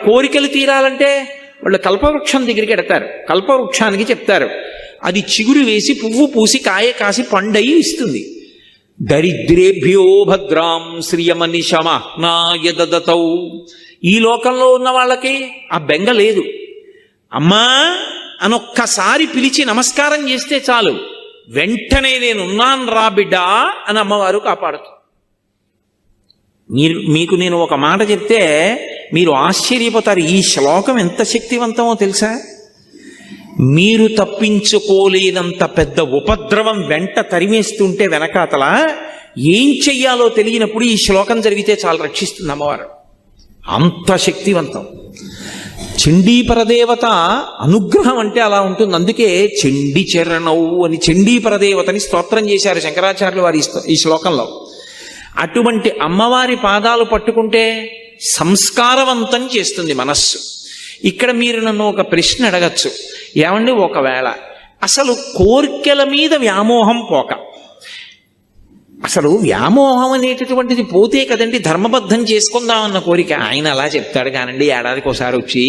కోరికలు తీరాలంటే వాళ్ళు కల్పవృక్షం దగ్గరికి ఎడతారు. కల్పవృక్షానికి చెప్తారు, అది చిగురు వేసి పువ్వు పూసి కాయ కాసి పండయి ఇస్తుంది. దరిద్రేభ్యో భద్రాం శ్రియమనిశమహ్నాయ దదతౌ. ఈ లోకంలో ఉన్న వాళ్ళకి ఆ బెంగ లేదు. అమ్మా అనొక్కసారి పిలిచి నమస్కారం చేస్తే చాలు, వెంటనే నేనున్నాను రా బిడ్డా అని అమ్మవారు కాపాడుతుంది. మీకు నేను ఒక మాట చెప్తే మీరు ఆశ్చర్యపోతారు. ఈ శ్లోకం ఎంత శక్తివంతమో తెలుసా? మీరు తప్పించుకోలేనంత పెద్ద ఉపద్రవం వెంట తరిమేస్తుంటే వెనకాతల ఏం చెయ్యాలో తెలియనప్పుడు ఈ శ్లోకం జరిగితే చాలా రక్షిస్తుంది అమ్మవారు. అంత శక్తివంతం. చండీపరదేవత అనుగ్రహం అంటే అలా ఉంటుంది. అందుకే చండీ చరణవు అని చండీపరదేవతని స్తోత్రం చేశారు శంకరాచార్యులు వారి ఈ శ్లోకంలో. అటువంటి అమ్మవారి పాదాలు పట్టుకుంటే సంస్కారవంతం చేస్తుంది మనస్సు. ఇక్కడ మీరు నన్ను ఒక ప్రశ్న అడగచ్చు, ఏమండి ఒకవేళ అసలు కోర్కెల మీద వ్యామోహం పోక, అసలు వ్యామోహం అనేటటువంటిది పోతే కదండి ధర్మబద్ధం చేసుకుందామన్న కోరిక. ఆయన అలా చెప్తాడు కానండి, ఏడాదికి ఒకసారి వచ్చి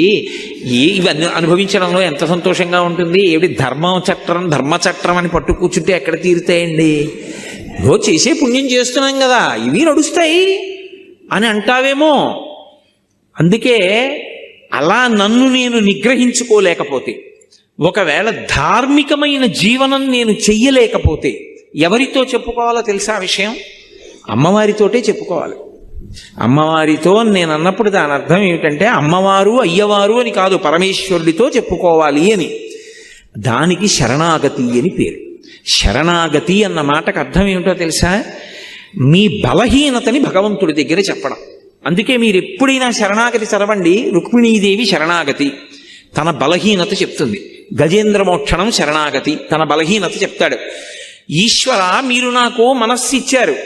ఇవన్నీ అనుభవించడంలో ఎంత సంతోషంగా ఉంటుంది. ఏమిటి ధర్మచట్రం అని పట్టు కూర్చుంటే ఎక్కడ తీరుతాయండి? రోజు చేసే పుణ్యం చేస్తున్నాం కదా, ఇవి నడుస్తాయి అని అంటావేమో. అందుకే అలా నన్ను నేను నిగ్రహించుకోలేకపోతే, ఒకవేళ ధార్మికమైన జీవనం నేను చెయ్యలేకపోతే ఎవరితో చెప్పుకోవాలో తెలుసా విషయం? అమ్మవారితోటే చెప్పుకోవాలి. అమ్మవారితో నేను అన్నప్పుడు దాని అర్థం ఏమిటంటే అమ్మవారు అయ్యవారు అని కాదు, పరమేశ్వరుడితో చెప్పుకోవాలి అని. దానికి శరణాగతి అని పేరు. శరణాగతి అన్న మాటకు అర్థం ఏమిటో తెలుసా? మీ బలహీనతని భగవంతుడి దగ్గర చెప్పడం. అందుకే మీరు ఎప్పుడైనా శరణాగతి చదవండి. రుక్మిణీదేవి శరణాగతి, తన బలహీనత చెప్తుంది. గజేంద్ర మోక్షణం శరణాగతి, తన బలహీనత చెప్తాడు. ఈశ్వర, మీరు నాకు మనస్సు ఇచ్చారు,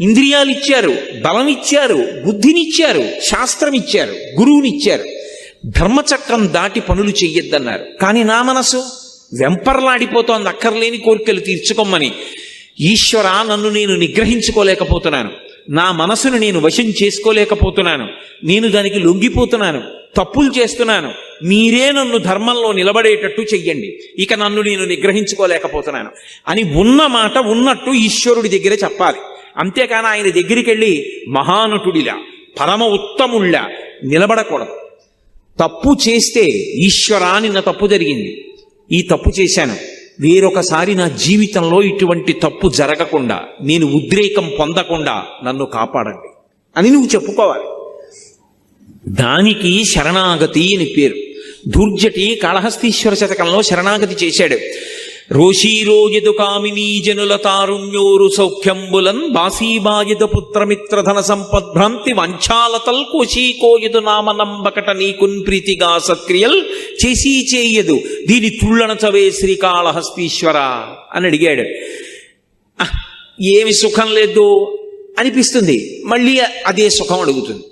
ఇంద్రియాలు ఇచ్చారు, బలం ఇచ్చారు, బుద్ధినిచ్చారు, శాస్త్రం ఇచ్చారు, గురువునిచ్చారు, ధర్మచక్రం దాటి పనులు చెయ్యొద్దన్నారు. కానీ నా మనసు వెంపర్లాడిపోతోంది అక్కర్లేని కోరికలు తీర్చుకోమని. ఈశ్వర, నన్ను నేను నిగ్రహించుకోలేకపోతున్నాను, నా మనసును నేను వశం చేసుకోలేకపోతున్నాను, నేను దానికి లొంగిపోతున్నాను, తప్పులు చేస్తున్నాను, మీరే నన్ను ధర్మంలో నిలబడేటట్టు చెయ్యండి, ఇక నన్ను నేను నిగ్రహించుకోలేకపోతున్నాను అని ఉన్న మాట ఉన్నట్టు ఈశ్వరుడి దగ్గర చెప్పాలి. అంతేకాని ఆయన దగ్గరికి వెళ్ళి మహానటుడిలా పరమ ఉత్తముళ్ళ నిలబడకూడదు. తప్పు చేస్తే ఈశ్వరా నిన్న తప్పు జరిగింది, ఈ తప్పు చేశాను, వేరొకసారి నా జీవితంలో ఇటువంటి తప్పు జరగకుండా, నేను ఉద్రేకం పొందకుండా నన్ను కాపాడండి అని నువ్వు చెప్పుకోవాలి. దానికి శరణాగతి అని పేరు. దుర్జటి కాళహస్తీశ్వర శతకంలో శరణాగతి చేశాడు. రోషీరోయదు కామినీ జనుల తారుణ్యోరు సౌఖ్యంబులన్ బాసీబాయద పుత్రమిత్రధన సంపద్భ్రాంతి వంచాలతల్ కోశీకోయదు నామనంబకట నీకున్ ప్రీతిగా సత్క్రియల్ చేసీ చేయదు దీని తుళ్ళన చవే శ్రీకాళహస్తీశ్వర అని అడిగాడు. ఏమి సుఖం లేదు అనిపిస్తుంది, మళ్ళీ అదే సుఖం అడుగుతుంది.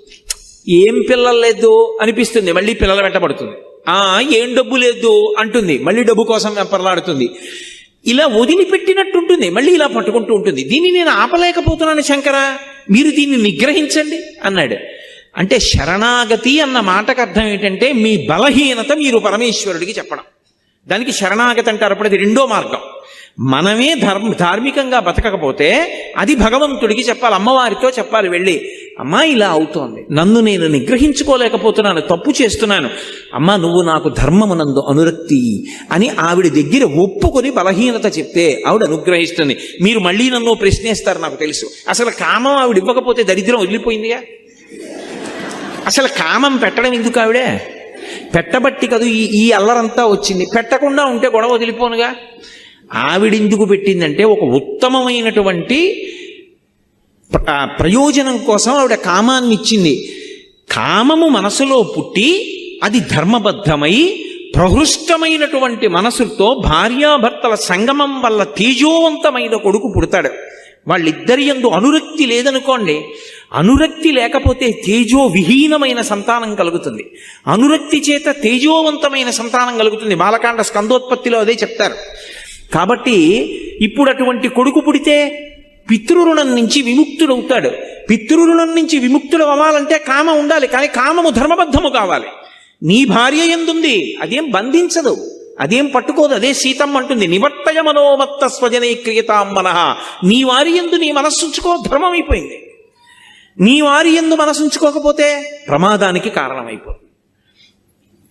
ఏం పిల్లలు లేదు అనిపిస్తుంది, మళ్ళీ పిల్లల వెంటబడుతుంది. ఏం డబ్బు లేదు అంటుంది, మళ్ళీ డబ్బు కోసం వెంపర్లాడుతుంది. ఇలా వదిలిపెట్టినట్టుంటుంది, మళ్ళీ ఇలా పట్టుకుంటూ ఉంటుంది. దీన్ని నేను ఆపలేకపోతున్నాను శంకర, మీరు దీన్ని నిగ్రహించండి అన్నాడు. అంటే శరణాగతి అన్న మాటకు అర్థం ఏంటంటే మీ బలహీనత మీరు పరమేశ్వరుడికి చెప్పడం. దానికి శరణాగతి అంటారు. అప్పుడు అది రెండో మార్గం. మనమే ధార్మికంగా బతకకపోతే అది భగవంతుడికి చెప్పాలి, అమ్మవారితో చెప్పాలి వెళ్ళి, అమ్మా ఇలా అవుతోంది, నన్ను నేను నిగ్రహించుకోలేకపోతున్నాను, తప్పు చేస్తున్నాను, అమ్మా నువ్వు నాకు ధర్మమునందు అనురక్తి అని ఆవిడ దగ్గర ఒప్పుకొని బలహీనత చెప్తే ఆవిడ అనుగ్రహిస్తుంది. మీరు మళ్ళీ నన్ను ప్రశ్నిస్తారు నాకు తెలుసు. అసలు కామం ఆవిడ ఇవ్వకపోతే దరిద్రం వదిలిపోయిందిగా. అసలు కామం పెట్టడం ఎందుకు? ఆవిడే పెట్టబట్టి కదా ఈ అల్లరంతా వచ్చింది. పెట్టకుండా ఉంటే గొడవ వదిలిపోనుగా. ఆవిడెందుకు పెట్టిందంటే ఒక ఉత్తమమైనటువంటి ప్రయోజనం కోసం ఆవిడ కామాన్ని ఇచ్చింది. కామము మనసులో పుట్టి అది ధర్మబద్ధమై ప్రహృష్టమైనటువంటి మనసుతో భార్యాభర్తల సంగమం వల్ల తేజోవంతమైన కొడుకు పుడతాడు. వాళ్ళిద్దరి యందు అనురక్తి లేదనుకోండి, అనురక్తి లేకపోతే తేజో విహీనమైన సంతానం కలుగుతుంది, అనురక్తి చేత తేజోవంతమైన సంతానం కలుగుతుంది. బాలకాండ స్కందోత్పత్తిలో అదే చెప్తారు. కాబట్టి ఇప్పుడు అటువంటి కొడుకు పుడితే పితృరుణం నుంచి విముక్తుడవుతాడు. పితృరుణం నుంచి విముక్తుడు అవ్వాలంటే కామం ఉండాలి, కానీ కామము ధర్మబద్ధము కావాలి. నీ భార్య ఎందుంది, అదేం బంధించదు, అదేం పట్టుకోదు. అదే సీతమ్మ అంటుంది, నివర్తయ మనోమత్త స్వజనే క్రియతాం మనః. నీ వారి యందు నీ మనస్సుంచుకో, ధర్మం అయిపోయింది. నీ వారి యందు మనసుంచుకోకపోతే ప్రమాదానికి కారణమైపోతుంది.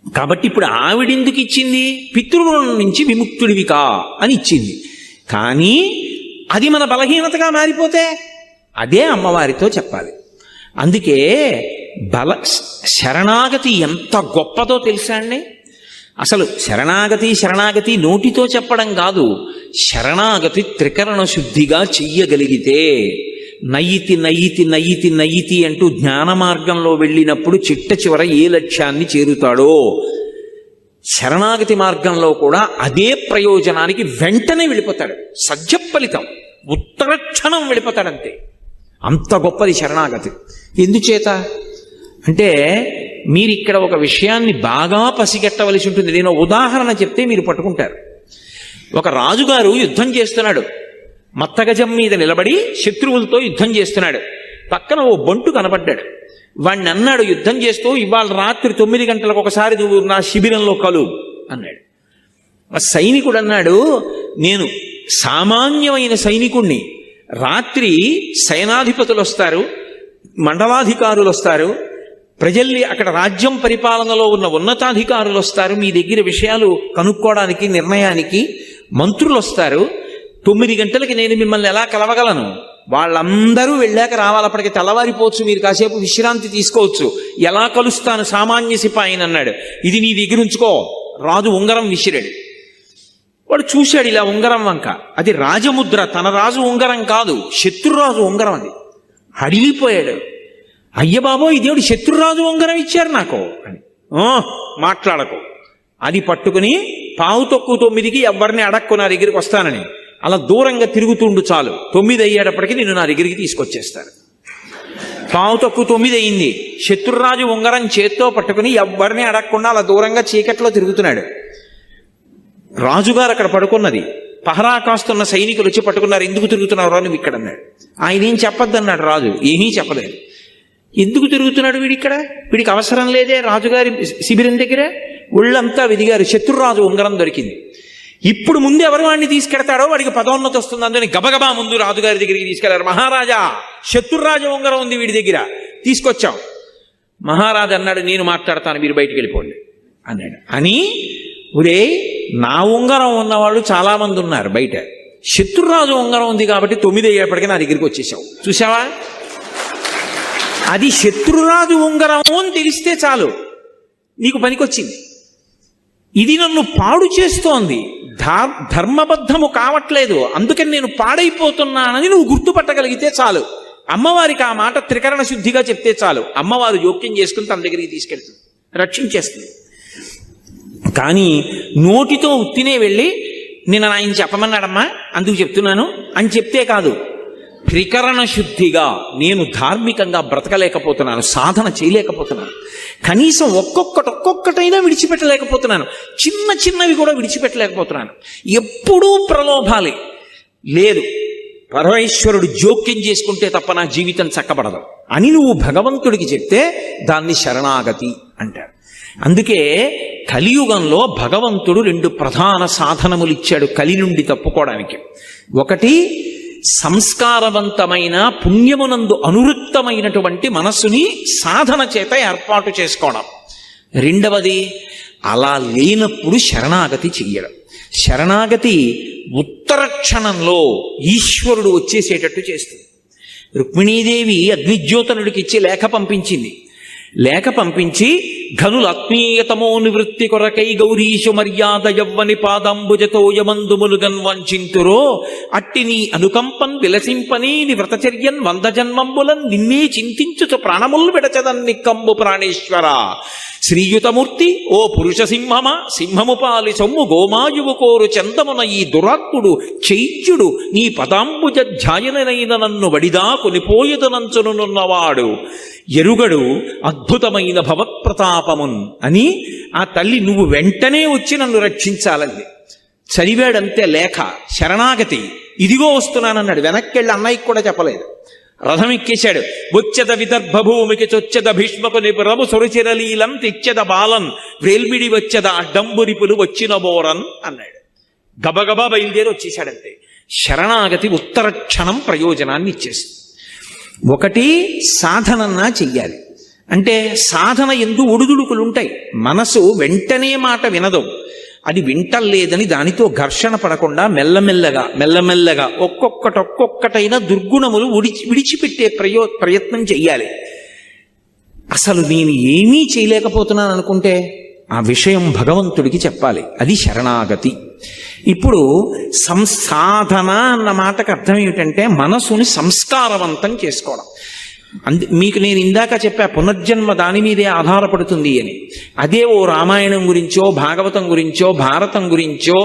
కాబట్టి ఇప్పుడు ఆవిడెందుకు ఇచ్చింది, పితృరుణం నుంచి విముక్తుడివికా అని ఇచ్చింది. కానీ అది మన బలహీనతగా మారిపోతే అదే అమ్మవారితో చెప్పాలి. అందుకే శరణాగతి ఎంత గొప్పదో తెలుసా అండి. అసలు శరణాగతి నోటితో చెప్పడం కాదు, శరణాగతి త్రికరణ శుద్ధిగా చెయ్యగలిగితే నయ్యితి అంటూ జ్ఞాన మార్గంలో వెళ్ళినప్పుడు చిట్ట చివర ఏ లక్ష్యాన్ని చేరుతాడో, శరణాగతి మార్గంలో కూడా అదే ప్రయోజనానికి వెంటనే వెళ్ళిపోతాడు. సత్య ఫలితం ఉత్తరక్షణం వెళ్ళిపోతాడంతే. అంత గొప్పది శరణాగతి. ఎందుచేత అంటే మీరు ఇక్కడ ఒక విషయాన్ని బాగా పసిగట్టవలసి ఉంటుంది. నేను ఉదాహరణ చెప్తే మీరు పట్టుకుంటారు. ఒక రాజుగారు యుద్ధం చేస్తున్నాడు, మత్తగజం మీద నిలబడి శత్రువులతో యుద్ధం చేస్తున్నాడు. పక్కన ఓ బంటు కనపడ్డాడు. వాణ్ణి అన్నాడు యుద్ధం చేస్తూ, ఇవాళ రాత్రి 9 గంటలకు ఒకసారి నువ్వు నా శిబిరంలో కలు అన్నాడు. ఆ సైనికుడు అన్నాడు, నేను సామాన్యమైన సైనికుణ్ణి, రాత్రి సేనాధిపతులు వస్తారు, మండలాధికారులు వస్తారు, ప్రజల్ని అక్కడ రాజ్యం పరిపాలనలో ఉన్న ఉన్నతాధికారులు వస్తారు, మీ దగ్గర విషయాలు కనుక్కోవడానికి నిర్ణయానికి మంత్రులు వస్తారు. 9 గంటలకి నేను మిమ్మల్ని ఎలా కలవగలను? వాళ్ళందరూ వెళ్ళాక రావాలి, అప్పటికి తెల్లవారిపోవచ్చు, మీరు కాసేపు విశ్రాంతి తీసుకోవచ్చు. ఎలా కలుస్తాను సామాన్య సిపాయిని అన్నాడు. ఇది నీ దగ్గర ఉంచుకో. రాజు ఉంగరం విసిరాడు. వాడు చూశాడు ఇలా ఉంగరం వంక, అది రాజముద్ర, తన రాజు ఉంగరం కాదు, శత్రురాజు ఉంగరం. అది అడిగిపోయాడు. అయ్య బాబో, ఇదేవిడు శత్రురాజు ఉంగరం ఇచ్చారు నాకు అని. మాట్లాడకు. అది పట్టుకుని 9:15 ఎవరిని అడక్కు నా దగ్గరికి వస్తానని అలా దూరంగా తిరుగుతుండు, చాలు 9 అయ్యేటప్పటికి నిన్ను నా దగ్గరికి తీసుకొచ్చేస్తాను. 9:15 అయింది. శత్రురాజు ఉంగరం చేత్తో పట్టుకుని ఎవరిని అడగకుండా అలా దూరంగా చీకట్లో తిరుగుతున్నాడు. రాజుగారు అక్కడ పడుకున్నది, పహరా కాస్తున్న సైనికులు వచ్చి పట్టుకున్నారు. ఎందుకు తిరుగుతున్నారు నువ్వు ఇక్కడ అన్నాడు. ఆయన ఏం చెప్పొద్దన్నాడు రాజు. ఏమీ చెప్పలేదు. ఎందుకు తిరుగుతున్నాడు వీడిక్కడ, వీడికి అవసరం లేదే రాజుగారి శిబిరం దగ్గర. ఒళ్ళంతా వెదిగారు, శత్రురాజు ఉంగరం దొరికింది. ఇప్పుడు ముందు ఎవరు వాడిని తీసుకెడతాడో వాడికి పదోన్నతి వస్తుంది. అందుకని గబగబా ముందు రాజుగారి దగ్గరికి తీసుకెళ్లారు. మహారాజా, శత్రురాజు ఉంగరం ఉంది వీడి దగ్గర, తీసుకొచ్చాం. మహారాజు అన్నాడు, నేను మాట్లాడతాను, మీరు బయటికి వెళ్ళిపోండి అన్నాడు. అని ఒరే, నా ఉంగరం ఉన్నవాళ్ళు చాలా మంది ఉన్నారు బయట, శత్రురాజు ఉంగరం ఉంది కాబట్టి 9 అయ్యేప్పటికీ నా దగ్గరికి వచ్చేసావు. చూసావా, అది శత్రురాజు ఉంగరం అని తెలిస్తే చాలు, నీకు పనికొచ్చింది. ఇది నన్ను పాడు చేస్తోంది, ధర్మబద్ధము కావట్లేదు, అందుకని నేను పాడైపోతున్నానని నువ్వు గుర్తుపట్టగలిగితే చాలు. అమ్మవారికి ఆ మాట త్రికరణ శుద్ధిగా చెప్తే చాలు, అమ్మవారు జోక్యం చేసుకుని తన దగ్గరికి తీసుకెళ్తుంది, రక్షించేస్తుంది. కానీ నోటితో ఉత్తినే వెళ్ళి నేను ఆయన చెప్పమన్నాడమ్మా అందుకు చెప్తున్నాను అని చెప్తే కాదు, త్రికరణ శుద్ధిగా నేను ధార్మికంగా బ్రతకలేకపోతున్నాను, సాధన చేయలేకపోతున్నాను, కనీసం ఒక్కొక్కటైనా విడిచిపెట్టలేకపోతున్నాను, చిన్నవి కూడా విడిచిపెట్టలేకపోతున్నాను, ఎప్పుడూ ప్రలోభాలే. లేదు, పరమేశ్వరుడు జోక్యం చేసుకుంటే తప్ప నా జీవితం చక్కబడదు అని నువ్వు భగవంతుడికి చెప్తే దాన్ని శరణాగతి అంటారు. అందుకే కలియుగంలో భగవంతుడు 2 ప్రధాన సాధనములు ఇచ్చాడు కలి నుండి తప్పుకోవడానికి. ఒకటి, సంస్కారవంతమైన పుణ్యమునందు అనువృత్తమైనటువంటి మనస్సుని సాధన చేత ఏర్పాటు చేసుకోవడం. రెండవది, అలా లేనప్పుడు శరణాగతి చెయ్యడం. శరణాగతి ఉత్తర క్షణంలో ఈశ్వరుడు వచ్చేసేటట్టు చేస్తుంది. రుక్మిణీదేవి అగ్నిజ్యోతనుడికి ఇచ్చి లేఖ పంపించింది. లేఖ పంపించి, ఘనుల ఆత్మీయతమో నివృత్తి కొరకై గౌరీశు మర్యాద యవ్వని పాదంబుజతో యమందుములుగన్ వంచింతురో అట్టి నీ అనుకంపన్ విలసింపని ని వ్రతచర్యన్ 100 జన్మంబులన్ నిన్నే చింతించుచు ప్రాణములు విడచదన్ నిక్కంబు ప్రాణేశ్వర శ్రీయుతమూర్తి ఓ పురుష సింహము పాలి సొమ్ము గోమాయువు కోరు చందమున ఈ దురాత్ముడు చైత్యుడు నీ పదాంబుజ ధ్యాయనైన నన్ను వడిదా కొనిపోయదనంచునున్నవాడు ఎరుగడు అద్భుతమైన భవత్ప్రతాపమున్ అని ఆ తల్లి నువ్వు వెంటనే వచ్చి నన్ను రక్షించాలంది. చదివాడంతే లేఖ, శరణాగతి, ఇదిగో వస్తున్నానన్నాడు. వెనక్కెళ్ళి అన్నయ్యకి కూడా చెప్పలేదు. రథం ఎక్కేశాడు. వచ్చెద విదర్భ భూమికి చొచ్చెద భీష్మకు నిపురము సొరచిరలీలం తెచ్చెద బాలన్ వేల్మిడి వచ్చెద అడ్డంబురిపులు వచ్చిన బోరన్ అన్నాడు. గబగబా బయలుదేరి వచ్చేశాడంతే. శరణాగతి ఉత్తర క్షణం ప్రయోజనాన్ని ఇచ్చేస్తుంది. ఒకటి సాధనన్నా చెయ్యాలి. అంటే సాధన ఎందు ఒడుదుడుకులుంటాయి. మనసు వెంటనే మాట వినదు. అది వింటలేదని దానితో ఘర్షణ పడకుండా మెల్లమెల్లగా ఒక్కొక్కటైనా దుర్గుణములు విడిచిపెట్టే ప్రయత్నం చెయ్యాలి. అసలు నేను ఏమీ చేయలేకపోతున్నాను అనుకుంటే ఆ విషయం భగవంతుడికి చెప్పాలి. అది శరణాగతి. ఇప్పుడు సంసాధన అన్న మాటకు అర్థం ఏమిటంటే మనసుని సంస్కారవంతం చేసుకోవడం. మీకు నేను ఇందాక చెప్పా పునర్జన్మ దాని మీదే ఆధారపడుతుంది అని. అదే ఓ రామాయణం గురించో భాగవతం గురించో భారతం గురించో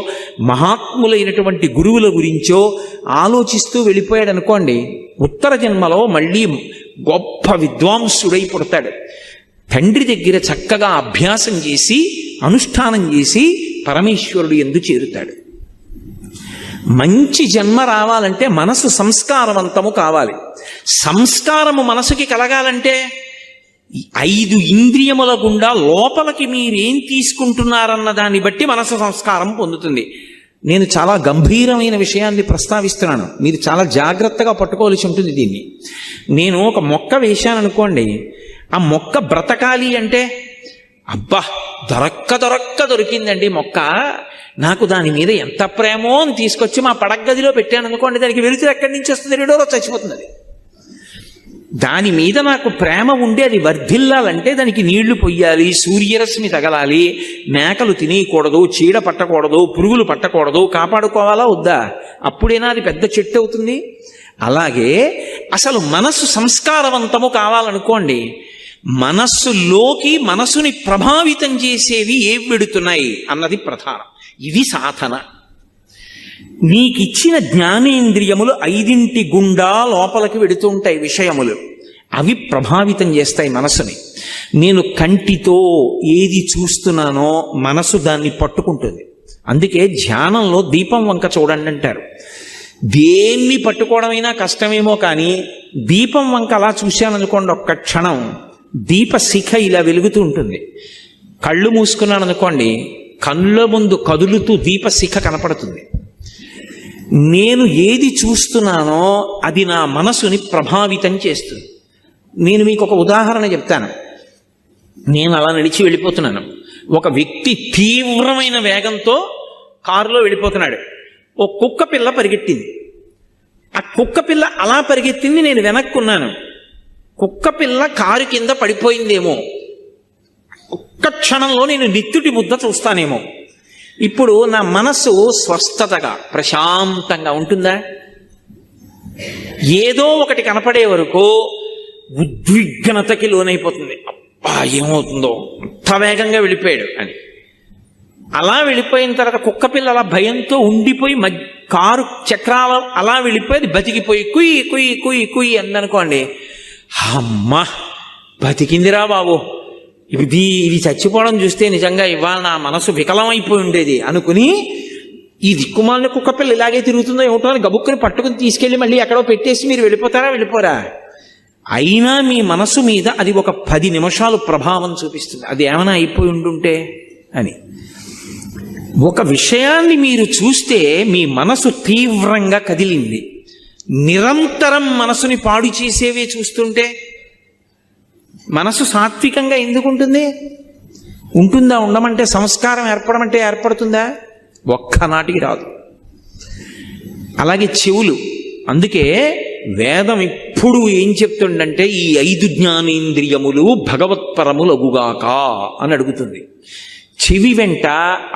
మహాత్ములైనటువంటి గురువుల గురించో ఆలోచిస్తూ వెళ్ళిపోయాడు అనుకోండి, ఉత్తర జన్మలో మళ్ళీ గొప్ప విద్వాంసుడై పుడతాడు. తండ్రి దగ్గర చక్కగా అభ్యాసం చేసి అనుష్ఠానం చేసి పరమేశ్వరుడు యందు చేరుతాడు. మంచి జన్మ రావాలంటే మనసు సంస్కారవంతము కావాలి. సంస్కారము మనసుకి కలగాలంటే 5 ఇంద్రియముల గుండా లోపలికి మీరేం తీసుకుంటున్నారన్న దాన్ని బట్టి మనసు సంస్కారం పొందుతుంది. నేను చాలా గంభీరమైన విషయాన్ని ప్రస్తావిస్తున్నాను, మీరు చాలా జాగ్రత్తగా పట్టుకోవాల్సి ఉంటుంది దీన్ని. నేను ఒక మొక్క వేశాను అనుకోండి, ఆ మొక్క బ్రతకాలి అంటే అబ్బా దొరక్క దొరికిందండి మొక్క, నాకు దాని మీద ఎంత ప్రేమో అని తీసుకొచ్చి మా పడగదిలో పెట్టాను అనుకోండి, దానికి వెలుతురు ఎక్కడి నుంచి వస్తుంది? 2 రోజు చచ్చిపోతుంది. అది దాని మీద నాకు ప్రేమ ఉండి అది వర్ధిల్లాలంటే దానికి నీళ్లు పొయ్యాలి, సూర్యరశ్మి తగలాలి, మేకలు తినేయకూడదు, చీడ పట్టకూడదు, పురుగులు పట్టకూడదు, కాపాడుకోవాలా వద్దా? అప్పుడైనా అది పెద్ద చెట్టు అవుతుంది. అలాగే అసలు మనస్సు సంస్కారవంతము కావాలనుకోండి, మనస్సులోకి మనసుని ప్రభావితం చేసేవి ఏవి వెడుతున్నాయి అన్నది ప్రధానం. ఇది సాధన. నీకిచ్చిన జ్ఞానేంద్రియములు 5 గుండా లోపలికి వెడుతుంటాయి విషయములు, అవి ప్రభావితం చేస్తాయి మనసుని. నేను కంటితో ఏది చూస్తున్నానో మనసు దాన్ని పట్టుకుంటుంది. అందుకే ధ్యానంలో దీపం వంక చూడండి అంటారు. దేన్ని పట్టుకోవడమైనా కష్టమేమో కానీ దీపం వంక అలా చూశాననుకోండి, ఒక్క క్షణం దీపశిఖ ఇలా వెలుగుతూ ఉంటుంది. కళ్ళు మూసుకున్నాను అనుకోండి, కళ్ళ ముందు కదులుతూ దీపశిఖ కనపడుతుంది. నేను ఏది చూస్తున్నానో అది నా మనసుని ప్రభావితం చేస్తుంది. నేను మీకు ఒక ఉదాహరణ చెప్తాను. నేను అలా నడిచి వెళ్ళిపోతున్నాను, ఒక వ్యక్తి తీవ్రమైన వేగంతో కారులో వెళ్ళిపోతున్నాడు. ఓ కుక్క పిల్ల పరిగెట్టింది. ఆ కుక్క పిల్ల అలా పరిగెత్తింది, నేను వెనక్కున్నాను. కుక్క పిల్ల కారు కింద పడిపోయిందేమో, ఒక్క క్షణంలో నేను నిత్తుటి ముద్ద చూస్తానేమో. ఇప్పుడు నా మనసు స్వస్థతగా ప్రశాంతంగా ఉంటుందా? ఏదో ఒకటి కనపడే వరకు ఉద్విగ్నతకి లోనైపోతుంది. అబ్బా ఏమవుతుందో, అంత వేగంగా వెళ్ళిపోయాడు అని. అలా వెళ్ళిపోయిన తర్వాత కుక్క పిల్ల అలా భయంతో ఉండిపోయి కారు చక్రాలు అలా వెళ్ళిపోయి అది బతికిపోయి కుయ్యి కుయ్యి కుయ్యి కుయ్యి అందనుకోండి, అమ్మా బతికిందిరా బాబు, ఇది చచ్చిపోవడం చూస్తే నిజంగా ఇవాళ నా మనసు వికలమైపోయి ఉండేది అనుకుని ఈ దిక్కుమాలిన కుక్కపిల్ల ఇలాగే తిరుగుతుందో ఏమిటో అని గబుక్కుని పట్టుకుని తీసుకెళ్ళి మళ్ళీ ఎక్కడో పెట్టేసి మీరు వెళ్ళిపోరా? అయినా మీ మనసు మీద అది ఒక 10 నిమిషాలు ప్రభావం చూపిస్తుంది. అది ఏమైనా అయిపోయి ఉండుంటే అని. ఒక విషయాన్ని మీరు చూస్తే మీ మనసు తీవ్రంగా కదిలింది, నిరంతరం మనసుని పాడు చేసేవే చూస్తుంటే మనసు సాత్వికంగా ఎందుకు ఉంటుంది? ఉంటుందా? ఉండమంటే సంస్కారం ఏర్పడమంటే ఏర్పడుతుందా? ఒక్కనాటికి రాదు. అలాగే చెవులు. అందుకే వేదం ఇప్పుడు ఏం చెప్తుండంటే ఈ 5 జ్ఞానేంద్రియములు భగవత్పరములగుగాక అని అడుగుతుంది. చెవి వెంట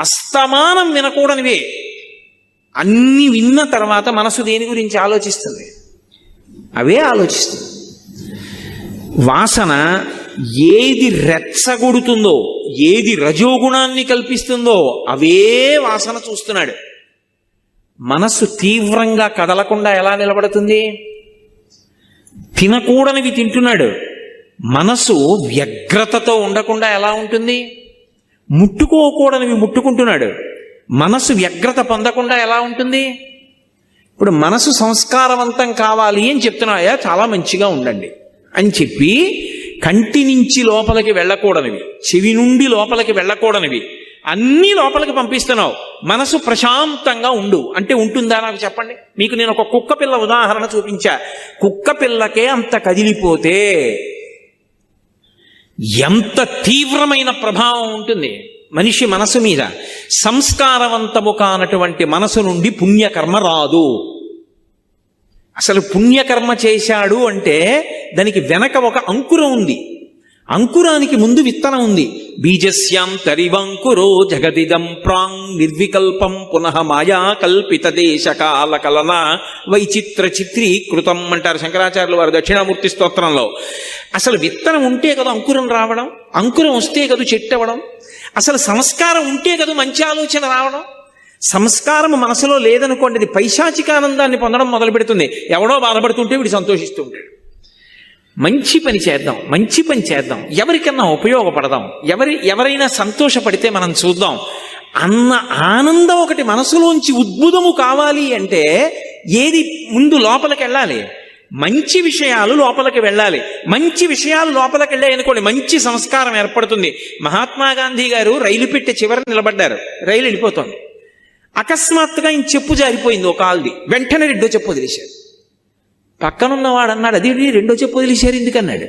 అస్తమానం వినకూడనివే. అన్ని విన్న తర్వాత మనసు దేని గురించి ఆలోచిస్తుంది? అవే ఆలోచిస్తుంది. వాసన ఏది రెచ్చగొడుతుందో, ఏది రజోగుణాన్ని కల్పిస్తుందో అవే వాసన చూస్తున్నాడు. మనస్సు తీవ్రంగా కదలకుండా ఎలా నిలబడుతుంది? తినకూడనివి తింటున్నాడు. మనసు వ్యగ్రతతో ఉండకుండా ఎలా ఉంటుంది? ముట్టుకోకూడనివి ముట్టుకుంటున్నాడు. మనసు వ్యగ్రత పొందకుండా ఎలా ఉంటుంది? ఇప్పుడు మనసు సంస్కారవంతం కావాలి అని చెప్తున్నాయా, చాలా మంచిగా ఉండండి అని చెప్పి కంటి నుంచి లోపలికి వెళ్ళకూడనివి, చెవి నుండి లోపలికి వెళ్ళకూడనివి అన్నీ లోపలికి పంపిస్తున్నావు. మనసు ప్రశాంతంగా ఉండు అంటే ఉంటుందా నాకు చెప్పండి. మీకు నేను ఒక కుక్క పిల్ల ఉదాహరణ చూపించా. కుక్క పిల్లకే అంత కదిలిపోతే ఎంత తీవ్రమైన ప్రభావం ఉంటుంది మనిషి మనసు మీద. సంస్కారవంతము కానటువంటి మనసు నుండి పుణ్యకర్మ రాదు. అసలు పుణ్యకర్మ చేశాడు అంటే దానికి వెనక ఒక అంకురం ఉంది. అంకురానికి ముందు విత్తనం ఉంది. బీజస్యాం తరివంకురో జగదిదం ప్రాంగ్ నిర్వికల్పం పునః మాయా కల్పిత దేశ కాల కలన వైచిత్ర చిత్రీకృతం అంటారు శంకరాచార్యులు వారు దక్షిణామూర్తి స్తోత్రంలో. అసలు విత్తనం ఉంటే కదా అంకురం రావడం, అంకురం వస్తే కదా చెట్టు అవ్వడం, అసలు సంస్కారం ఉంటే కదా మంచి ఆలోచన రావడం. సంస్కారం మనసులో లేదనుకోండి, అది పైశాచికానందాన్ని పొందడం మొదలు పెడుతుంది. ఎవడో బాధపడుతుంటే వీడు సంతోషిస్తూ ఉంటాడు. మంచి పని చేద్దాం, మంచి పని చేద్దాం, ఎవరికన్నా ఉపయోగపడదాం, ఎవరైనా సంతోషపడితే మనం చూద్దాం అన్న ఆనందం ఒకటి మనసులోంచి ఉద్భుతము కావాలి అంటే ఏది ముందు లోపలికి వెళ్ళాలి? మంచి విషయాలు లోపలికి వెళ్ళాలి. మంచి విషయాలు లోపలికి వెళ్ళాయి అనుకోండి, మంచి సంస్కారం ఏర్పడుతుంది. మహాత్మా గాంధీ గారు రైలు పెట్టే చివరి నిలబడ్డారు, రైలు వెళ్ళిపోతుంది. అకస్మాత్తుగా ఆయన చెప్పు జారిపోయింది ఒక కాల్ది. వెంటనే రెండో చెప్పు వదిలేశారు. పక్కనున్నవాడు అన్నాడు, అది రెండో చెప్పు వదిలేశారు ఎందుకన్నాడు.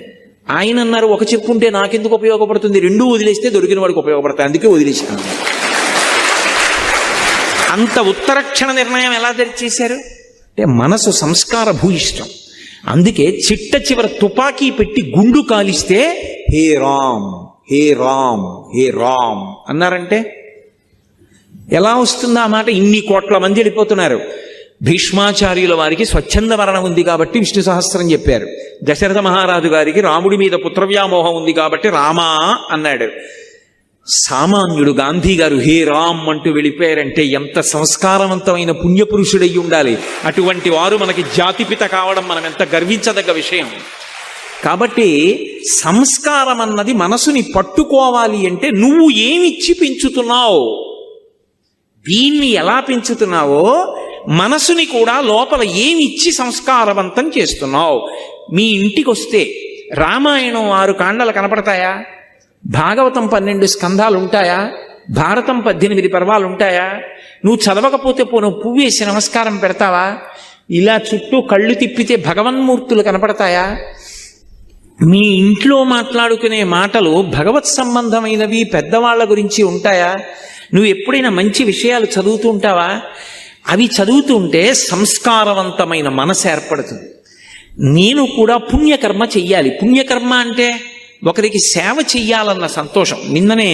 ఆయన అన్నారు, ఒక చెప్పు ఉంటే నాకెందుకు ఉపయోగపడుతుంది, రెండూ వదిలేస్తే దొరికిన వాడికి ఉపయోగపడతాయి, అందుకే వదిలేశాను. అంత ఉత్తరక్షణ నిర్ణయం ఎలా చేశారు అంటే మనసు సంస్కార భూయిష్టం. అందుకే చిట్ట చివర తుపాకీ పెట్టి గుండు కాలిస్తే హే రామ్ హే రామ్ హే రామ్ అన్నారంటే ఎలా వస్తుంది ఆ మాట? ఇన్ని కోట్ల మంది వెళ్ళిపోతున్నారు. భీష్మాచార్యుల వారికి స్వచ్ఛంద మరణం ఉంది కాబట్టి విష్ణు సహస్రం చెప్పారు. దశరథ మహారాజు గారికి రాముడి మీద పుత్రవ్యామోహం ఉంది కాబట్టి రామా అన్నాడు. సామాన్యుడు గాంధీ గారు హే రామ్ అంటూ వెళ్ళిపోయారంటే ఎంత సంస్కారవంతమైన పుణ్యపురుషుడయ్యి ఉండాలి. అటువంటి వారు మనకి జాతిపిత కావడం మనం ఎంత గర్వించదగ్గ విషయం. కాబట్టి సంస్కారం అన్నది మనసుని పట్టుకోవాలి అంటే నువ్వు ఏమిచ్చి పెంచుతున్నావు, దీన్ని ఎలా పెంచుతున్నావో మనసుని కూడా లోపల ఏమిచ్చి సంస్కారవంతం చేస్తున్నావు. మీ ఇంటికి వస్తే రామాయణం 6 కాండలు కనపడతాయా? భాగవతం 12 స్కంధాలు ఉంటాయా? భారతం 18 పర్వాలు ఉంటాయా? నువ్వు చదవకపోతే నువ్వు పువ్వు వేసి నమస్కారం పెడతావా? ఇలా చుట్టూ కళ్ళు తిప్పితే భగవన్మూర్తులు కనపడతాయా? మీ ఇంట్లో మాట్లాడుకునే మాటలు భగవత్ సంబంధమైనవి పెద్దవాళ్ల గురించి ఉంటాయా? నువ్వు ఎప్పుడైనా మంచి విషయాలు చదువుతూ ఉంటావా? అవి చదువుతుంటే సంస్కారవంతమైన మనసు ఏర్పడుతుంది. నేను కూడా పుణ్యకర్మ చెయ్యాలి. పుణ్యకర్మ అంటే ఒకరికి సేవ చెయ్యాలన్న సంతోషం. నిన్ననే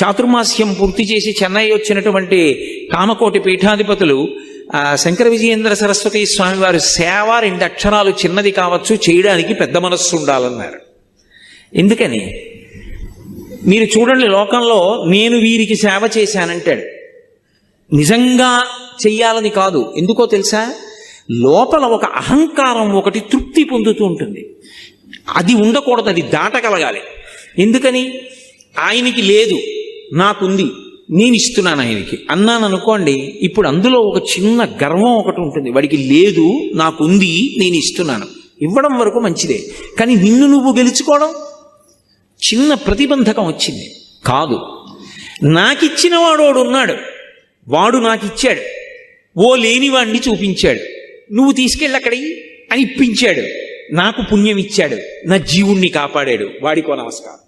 చాతుర్మాస్యం పూర్తి చేసి చెన్నై వచ్చినటువంటి కామకోటి పీఠాధిపతులు శంకర విజయేంద్ర సరస్వతి స్వామి వారు సేవ 2 అక్షరాలు చిన్నది కావచ్చు, చేయడానికి పెద్ద మనస్సు ఉండాలన్నారు. ఎందుకని? మీరు చూడండి, లోకంలో నేను వీరికి సేవ చేశానంటాడు. నిజంగా చెయ్యాలని కాదు. ఎందుకో తెలుసా? లోపల ఒక అహంకారం ఒకటి తృప్తి పొందుతూ ఉంటుంది. అది ఉండకూడదు, అది దాటగలగాలి. ఎందుకని? ఆయనకి లేదు, నాకుంది, నేను ఇస్తున్నాను ఆయనకి అన్నాను అనుకోండి, ఇప్పుడు అందులో ఒక చిన్న గర్వం ఒకటి ఉంటుంది. వాడికి లేదు, నాకుంది, నేను ఇస్తున్నాను. ఇవ్వడం వరకు మంచిదే, కానీ నిన్ను నువ్వు గెలుచుకోవడం చిన్న ప్రతిబంధకం వచ్చింది. కాదు, నాకిచ్చిన వాడు ఉన్నాడు, వాడు నాకిచ్చాడు, ఓ లేనివాణ్ణి చూపించాడు, నువ్వు తీసుకెళ్ళి అక్కడికి అని ఇప్పించాడు, నాకు పుణ్యం ఇచ్చాడు, నా జీవుణ్ణి కాపాడాడు, వాడికో నమస్కారం.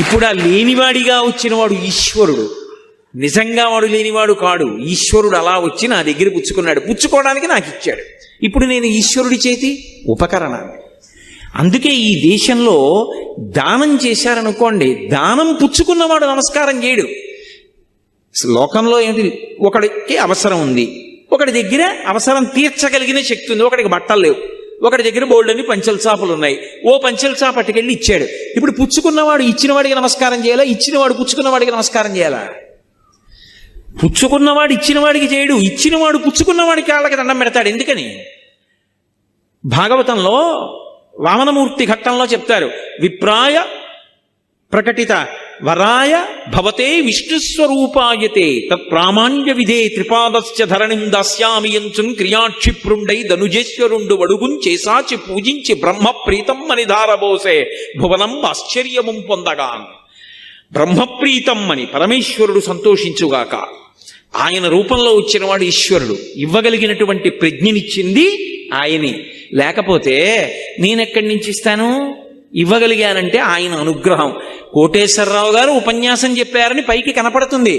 ఇప్పుడు ఆ లేనివాడిగా వచ్చినవాడు ఈశ్వరుడు, నిజంగా వాడు లేనివాడు కాడు. ఈశ్వరుడు అలా వచ్చి నా దగ్గర పుచ్చుకున్నాడు, పుచ్చుకోవడానికి నాకు ఇచ్చాడు. ఇప్పుడు నేను ఈశ్వరుడి చేతి ఉపకరణాన్ని. అందుకే ఈ దేశంలో దానం చేశారనుకోండి, దానం పుచ్చుకున్నవాడు నమస్కారం చేయడు. లోకంలో ఏంటి, ఒకడికి అవసరం ఉంది, ఒకటి దగ్గర అవసరం తీర్చగలిగిన శక్తి ఉంది, ఒకడికి బట్టలు లేవు, ఒకటి దగ్గర బోల్డని పంచెల చాపలు ఉన్నాయి, ఓ పంచెల చాప పట్టుకెళ్ళి ఇచ్చాడు. ఇప్పుడు పుచ్చుకున్నవాడు ఇచ్చినవాడికి నమస్కారం చేయాలా, ఇచ్చినవాడు పుచ్చుకున్నవాడికి నమస్కారం చేయాలా? పుచ్చుకున్నవాడు ఇచ్చినవాడికి చేయడు, ఇచ్చినవాడు పుచ్చుకున్నవాడికి వాళ్ళకి దండం పెడతాడు. ఎందుకని? భాగవతంలో వామనమూర్తి ఘట్టంలో చెప్తారు, విప్రాయ ప్రకటిత వరాయ భవతే విష్ణుస్వరూపాయతే తత్ప్రామాణ్య విధే త్రిపాదస్య ధరణిం దాస్యామి యంచున్ క్రియాక్షిప్రుండై ధనుజేశ్వరుండు వడుగుం చేసాచి పూజించి బ్రహ్మ ప్రీతం అని ధారబోసే భువనం ఆశ్చర్యము పొందగా. బ్రహ్మప్రీతం అని పరమేశ్వరుడు సంతోషించుగాక. ఆయన రూపంలో వచ్చినవాడు ఈశ్వరుడు. ఇవ్వగలిగినటువంటి ప్రజ్ఞనిచ్చింది ఆయనే. లేకపోతే నేనెక్కడి నుంచి ఇస్తాను? ఇవ్వగలిగానంటే ఆయన అనుగ్రహం. కోటేశ్వరరావు గారు ఉపన్యాసం చెప్పారని పైకి కనపడుతుంది.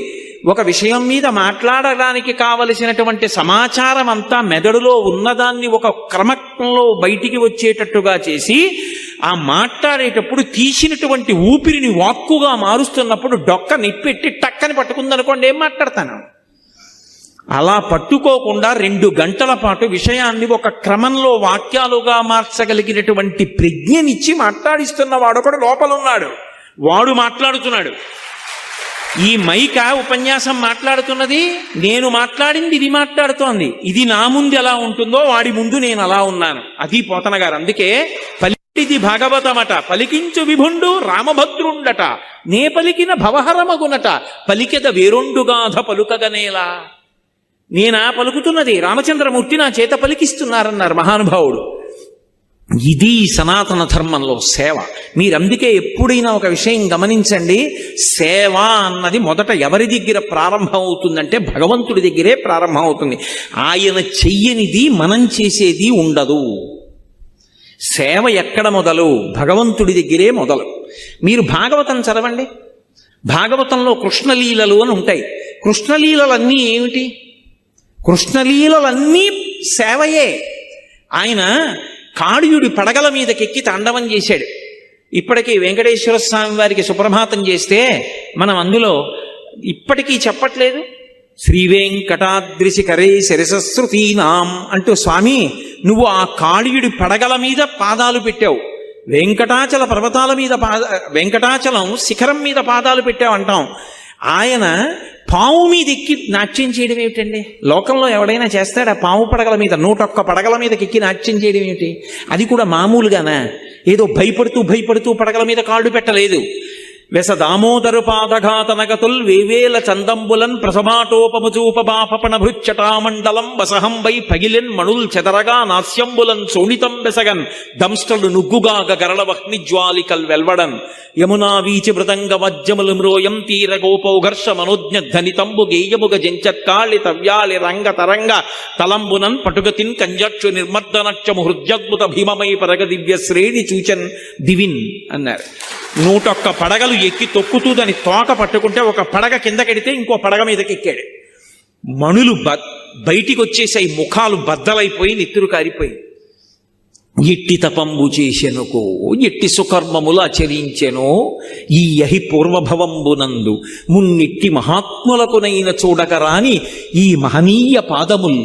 ఒక విషయం మీద మాట్లాడడానికి కావలసినటువంటి సమాచారం అంతా మెదడులో ఉన్నదాన్ని ఒక క్రమంలో బయటికి వచ్చేటట్టుగా చేసి ఆ మాట్లాడేటప్పుడు తీసినటువంటి ఊపిరిని వాక్కుగా మారుస్తున్నప్పుడు డొక్క నిప్పెట్టి టక్కని పట్టుకుందనుకోండి, ఏం మాట్లాడతాను? అలా పట్టుకోకుండా 2 గంటల పాటు విషయాన్ని ఒక క్రమంలో వాక్యాలుగా మార్చగలిగినటువంటి ప్రజ్ఞనిచ్చి మాట్లాడిస్తున్న వాడొకడు లోపల ఉన్నాడు. వాడు మాట్లాడుతున్నాడు. ఈ మైక ఉపన్యాసం మాట్లాడుతున్నది, నేను మాట్లాడింది ఇది మాట్లాడుతోంది. ఇది నా ముందు ఎలా ఉంటుందో వాడి ముందు నేను అలా ఉన్నాను. అది పోతన గారు. అందుకే పలికిది భాగవతమట, పలికించు విభుండు రామభద్రుండట, నే పలికిన భవహరమగునట, పలికెద వేరొండుగాధ పలుకగనేలా. నేనా పలుకుతున్నది, రామచంద్రమూర్తి నా చేత పలికిస్తున్నారన్నారు మహానుభావుడు. ఇది సనాతన ధర్మంలో సేవ. మీరందుకే ఎప్పుడైనా ఒక విషయం గమనించండి, సేవ అన్నది మొదట ఎవరి దగ్గర ప్రారంభం అవుతుందంటే భగవంతుడి దగ్గరే ప్రారంభం అవుతుంది. ఆయన చెయ్యనిది మనం చేసేది ఉండదు. సేవ ఎక్కడ మొదలు? భగవంతుడి దగ్గరే మొదలు. మీరు భాగవతం చదవండి. భాగవతంలో కృష్ణలీలలు అని ఉంటాయి. కృష్ణలీలలన్నీ ఏమిటి? కృష్ణలీలలన్నీ సేవయే. ఆయన కాళీయుడి పడగల మీదకెక్కి తాండవం చేశాడు. ఇప్పటికీ వెంకటేశ్వర స్వామి వారికి సుప్రభాతం చేస్తే మనం అందులో ఇప్పటికీ చెప్పట్లేదు, శ్రీ వెంకటాద్రిశిఖరే శిరసశ్రుతీనాం అంటూ, స్వామి నువ్వు ఆ కాళీయుడి పడగల మీద పాదాలు పెట్టావు, వెంకటాచల పర్వతాల మీద వెంకటాచలం శిఖరం మీద పాదాలు పెట్టావు అంటాం. ఆయన పాము మీద ఎక్కి నాట్యం చేయడం ఏమిటండి? లోకంలో ఎవడైనా చేస్తాడా? పాము పడగల మీద 101 పడగల మీదకి ఎక్కి నాట్యం చేయడం ఏమిటి? అది కూడా మామూలుగానా? ఏదో భయపడుతూ పడగల మీద కాళ్ళు పెట్టలేదు. వెస దామోదరు పాదఘాతనగతుల్ వేవేల చందంబులన్ ప్రసభాటోపముచూపబాపణ భృచ్చటామండలం వసహంబై పగిలెన్ మణుల్ చెదరగా నాస్యంబులన్ సోణితం బెసగన్ దంష్టలు నుగ్గుగాగ గరళ వహ్నిజ్వాలికల్ వెల్వడన్ యమునా వీచి మృదంగ వజ్జములు మ్రోయం తీర గోపౌఘర్ష మనోజ్ఞ ధనితంబు గేయముగ జంచత్కాళి తవ్యాళి రంగ తరంగ తలంబునన్ పటుగతిన్ కంజక్షు నిర్మర్దనక్షము హృద్యద్భుత భీమమై పరగ దివ్య శ్రేణి చూచన్ దివిన్ అన్నారు. 101 పడగలు ఎక్కి తొక్కుతూ దాని తోక పట్టుకుంటే ఒక పడగ కిందకెడితే ఇంకో పడగ మీదకి ఎక్కాడు. మణులు బయటికి వచ్చేసాయి, ముఖాలు బద్దలైపోయి నెత్తురు కారిపోయి. ఎట్టి తపంబు చేసెనుకో, ఎట్టి సుకర్మములు ఆచరించెనో ఈ యహి పూర్వభవంబునందు మున్నిట్టి మహాత్ములకునైన చూడకరాని ఈ మహనీయ పాదముల్.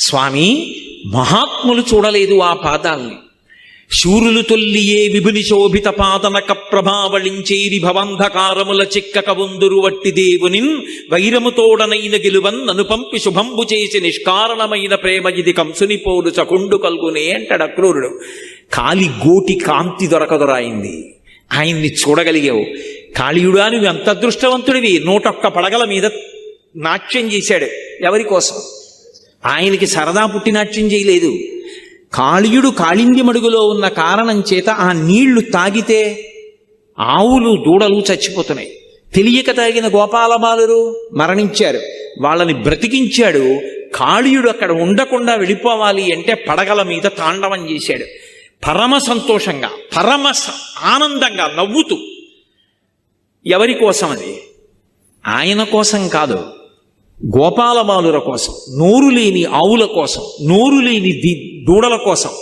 స్వామి, మహాత్ములు చూడలేదు ఆ పాదాల్ని. శూరులు తొల్లియే విభుని శోభిత పాదనక ప్రభావళించేరి భవంధకారముల చిక్కక వందురు వట్టి దేవునిన్ వైరముతోడనైన గెలువన్ నను పంపి శుభంబు చేసి నిష్కారణమైన ప్రేమ ఇది కంసుని పోడు చకుండు కల్గునే అంటాడు అక్రూరుడు. కాలి గోటి కాంతి దొరకదొరాయింది. ఆయన్ని చూడగలిగావు. కాళీయుడా, నువ్వు ఎంత అదృష్టవంతుడివి. 101 పడగల మీద నాట్యం చేశాడు. ఎవరి కోసం? ఆయనకి సరదా పుట్టి నాట్యం చేయలేదు. కాళీయుడు కాళింది మడుగులో ఉన్న కారణం చేత ఆ నీళ్లు తాగితే ఆవులు దూడలు చచ్చిపోతున్నాయి. తెలియక తాగిన గోపాలబాలురు మరణించారు. వాళ్ళని బ్రతికించాడు. కాళీయుడు అక్కడ ఉండకుండా వెళ్ళిపోవాలి అంటే పడగల మీద తాండవం చేశాడు. పరమ సంతోషంగా, పరమ ఆనందంగా నవ్వుతూ. ఎవరి కోసం అది? ఆయన కోసం కాదు, గోపాలబాలుర కోసం, నోరు లేని ఆవుల కోసం, నోరు లేని దూడల కోసం.